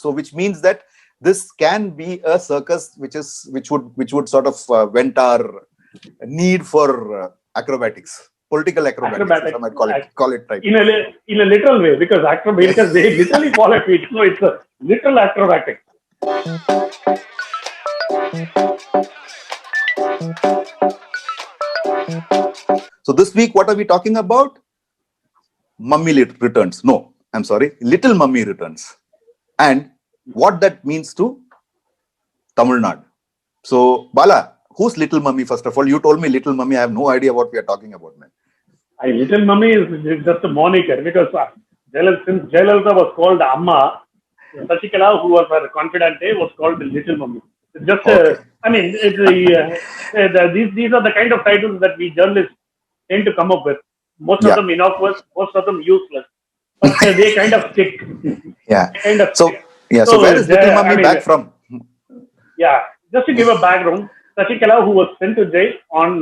So which means that this can be a circus which would sort of vent our need for acrobatics, political acrobatics, if I might call it right. In a literal way, because they literally follow it, so it's a literal acrobatic. So this week, what are we talking about? Mummy returns. No, I'm sorry, Little Mummy returns, and what that means to Tamil Nadu. So Bala, who's Little Mummy? First of all, you told me Little Mummy. I have no idea what we are talking about, man. Little Mummy is just a moniker because since Jayalalitha was called Amma, Sasikala, who was her confidante, was called Little Mummy. It's just, Okay. these are the kind of titles that we journalists tend to come up with. Most of them innocuous, most of them useless, but they kind of stick. Yeah. Kind of So stick. so where is Little Mummy back from? Yeah, just to give a background, Sasikala, who was sent to jail on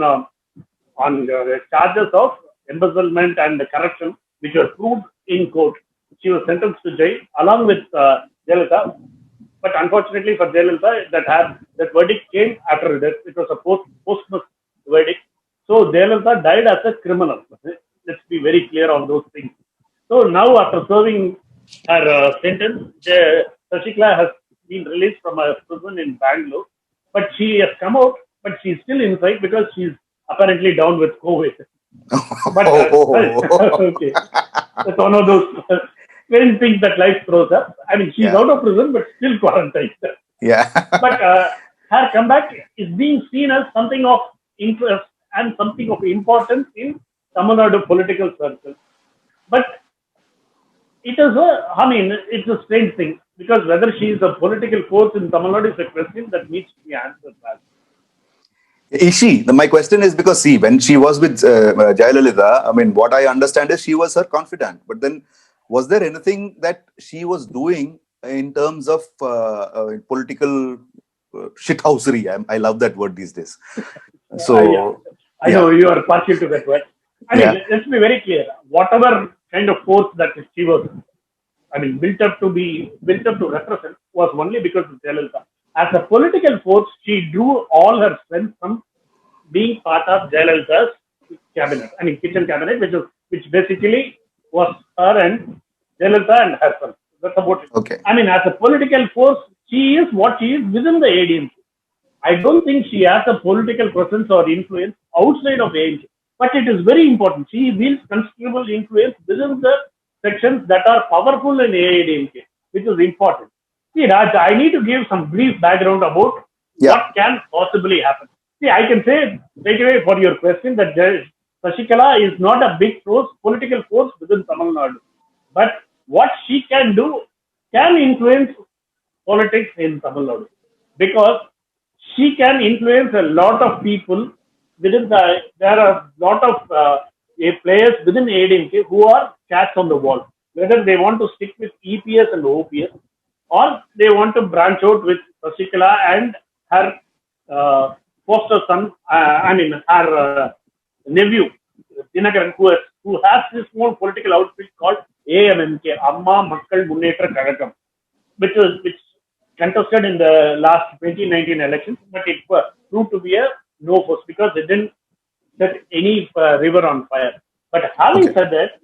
charges of embezzlement and corruption, which were proved in court. She was sentenced to jail along with Jayalalitha. But unfortunately for Jayalalitha, that verdict came after her death. It was a posthumous verdict. So Jayalalitha died as a criminal. Let's be very clear on those things. So now, after serving her sentence, Sasikala has been released from a prison in Bangalore. But she has come out, but she's still inside because she's apparently down with COVID. But okay, that's one of those strange things that life throws up. I mean, she's out of prison, but still quarantined. Yeah. But her comeback is being seen as something of interest and something of importance in Tamil Nadu political circles. But it's a strange thing because whether she is a political force in Tamil Nadu is a question that needs to be answered. Is she? My question is because, see, when she was with Jayalalitha, I mean, what I understand is she was her confidant. But then, was there anything that she was doing in terms of political shithousery? I love that word these days. So, I know you are partial to that word. I mean, let's be very clear. Whatever kind of force that she was, built up to represent was only because of Jayalalitha. As a political force, she drew all her strength from being part of Jayalalitha's cabinet. Kitchen cabinet, which basically was her and Jayalalitha and her son. That's about it. Okay. As a political force, she is what she is within the ADMK. I don't think she has a political presence or influence outside of ADMK. But it is very important. She wields considerable influence within the sections that are powerful in AIADMK, which is important. See, Raj, I need to give some brief background about what can possibly happen. See, I can say straight away for your question that Sasikala is not a big political force within Tamil Nadu. But what she can do can influence politics in Tamil Nadu. Because she can influence a lot of people there are a lot of players within ADMK who are cats on the wall. Whether they want to stick with EPS and OPS or they want to branch out with Sasikala and her foster son, her nephew, Dinakaran, who has his own political outfit called AMMK, Amma Makkal Munnetra Kazhagam, which contested in the last 2019 elections, but it proved to be a no force because they didn't set any river on fire. But having said that,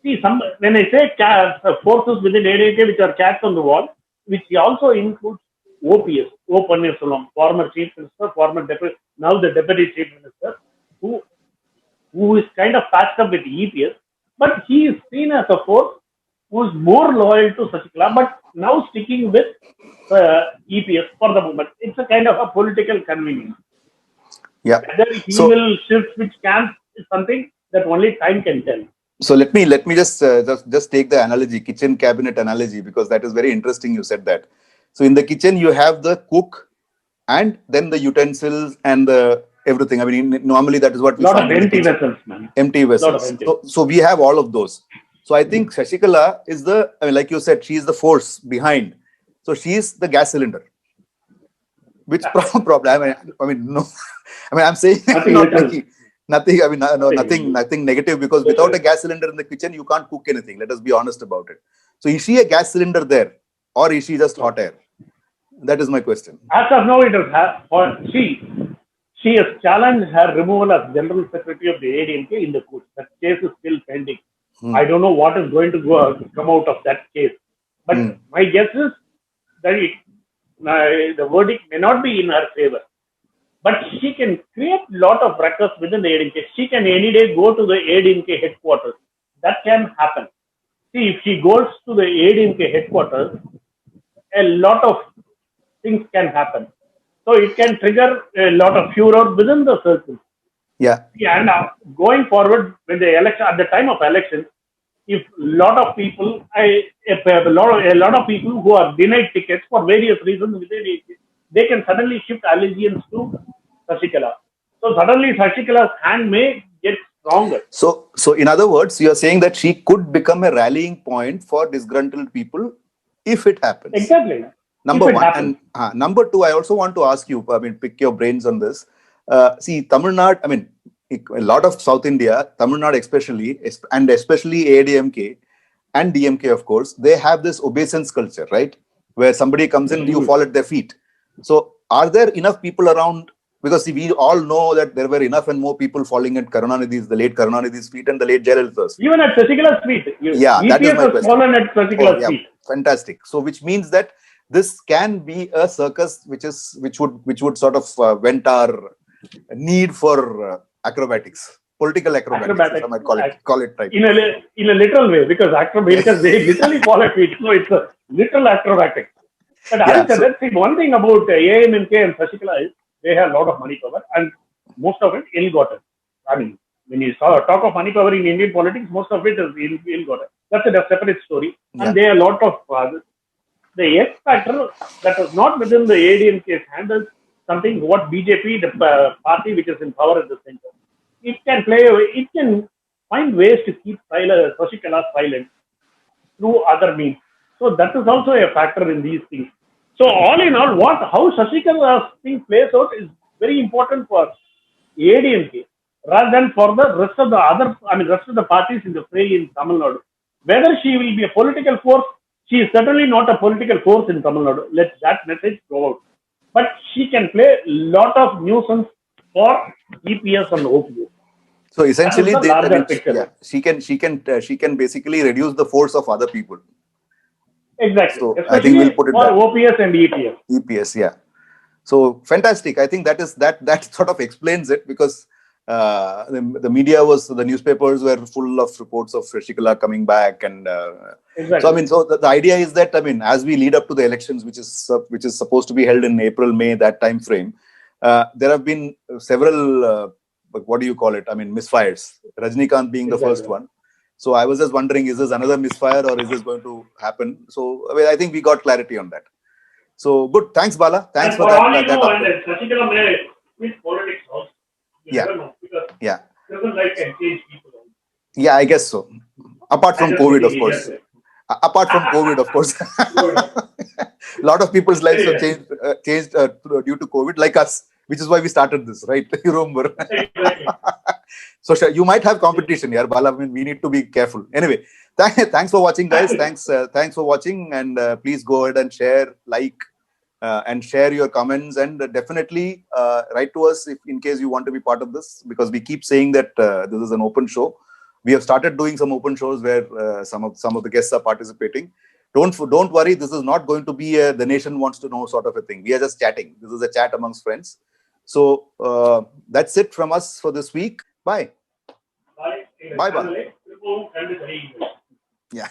see, when I say forces within ADMK which are cats on the wall, which also includes OPS, O Pannirselvam, former chief minister, now the deputy chief minister, who is kind of patched up with EPS, but he is seen as a force who is more loyal to Sasikala, but now sticking with EPS for the moment. It's a kind of a political convenience. Yeah. Whether he will shift which camp is something that only time can tell. So let me just take the analogy, kitchen cabinet analogy, because that is very interesting. You said that. So in the kitchen you have the cook, and then the utensils and the everything. Normally that is what we find. Empty vessels, man. Empty vessels. So we have all of those. So I think Sasikala is like you said, she is the force behind. So she is the gas cylinder. Which problem? No. I'm saying nothing negative, because without a gas cylinder in the kitchen, you can't cook anything. Let us be honest about it. So is she a gas cylinder there? or is she just hot air? That is my question. As of now, it is she has challenged her removal as General Secretary of the ADMK in the court. That case is still pending. I don't know what is going to come out of that case. But my guess is that the verdict may not be in her favor. But she can create a lot of ruckus within the ADMK. She can any day go to the ADMK headquarters. That can happen. See, if she goes to the ADMK headquarters, a lot of things can happen. So it can trigger a lot of furor within the circle. Yeah. And going forward, when the election, at the time of election, if a lot of people, a lot of people who are denied tickets for various reasons within it, they can suddenly shift allegiance to Sasikala. So suddenly Sasikala's hand may get stronger. So in other words, you are saying that she could become a rallying point for disgruntled people if it happens. Exactly. Number one. Happens. And number two, I also want to ask you, pick your brains on this. See, Tamil Nadu, a lot of South India, Tamil Nadu especially, and especially ADMK and DMK, of course, they have this obeisance culture, right? Where somebody comes in, you fall at their feet. So are there enough people around? Because see, we all know that there were enough and more people falling at the late Karunanidhi's feet and the late Jayalalitha's feet. Even at Sasikala's feet. Yeah, that is my question. Fallen at Sasikala's feet. Fantastic. So which means that this can be a circus which would sort of vent our need for acrobatics, political acrobatics. I might call it right. In a literal way, because they literally fall at feet. So it's a literal acrobatic. But one thing about AMMK and Sasikala is they have a lot of money power, and most of it ill-gotten. When you talk of money power in Indian politics, most of it is ill-gotten. That's a separate story. Yeah. And there are a lot of the X factor that was not within the ADMK's handles something what BJP, the party which is in power at the center, it can find ways to keep Sasikala silent through other means. So that is also a factor in these things. So all in all, how Sasikala's thing plays out is very important for ADMK rather than for the rest of the parties in the fray in Tamil Nadu. Whether she will be a political force, she is certainly not a political force in Tamil Nadu. Let that message go out. But she can play a lot of nuisance for EPS and OPS. So essentially, she can basically reduce the force of other people. Exactly. So especially I think we'll put it for OPS and EPS. EPS, yeah. So fantastic. I think that sort of explains it, because the newspapers were full of reports of Sasikala coming back, and exactly. So the idea is that as we lead up to the elections, which is supposed to be held in April, May, that time frame, there have been several what do you call it? Misfires. Rajnikant being the first one. So I was just wondering, is this another misfire or is this going to happen? So I think we got clarity on that. So good. Thanks, Bala. Thanks for that. Sasikala may quit politics also. Yeah. Yeah. Doesn't like and change people. Yeah, I guess so. Apart from COVID, of course. A lot of people's lives have changed due to COVID, like us, which is why we started this, right? You remember? Exactly. So you might have competition here, Bala. We need to be careful. Anyway, thanks for watching, guys. Thanks for watching, and please go ahead and share, and share your comments, and definitely write to us if in case you want to be part of this, because we keep saying that this is an open show. We have started doing some open shows where some of the guests are participating. Don't worry, this is not going to be a the nation wants to know sort of a thing. We are just chatting. This is a chat amongst friends. So that's it from us for this week. Bye. Bye. Bye. Yeah.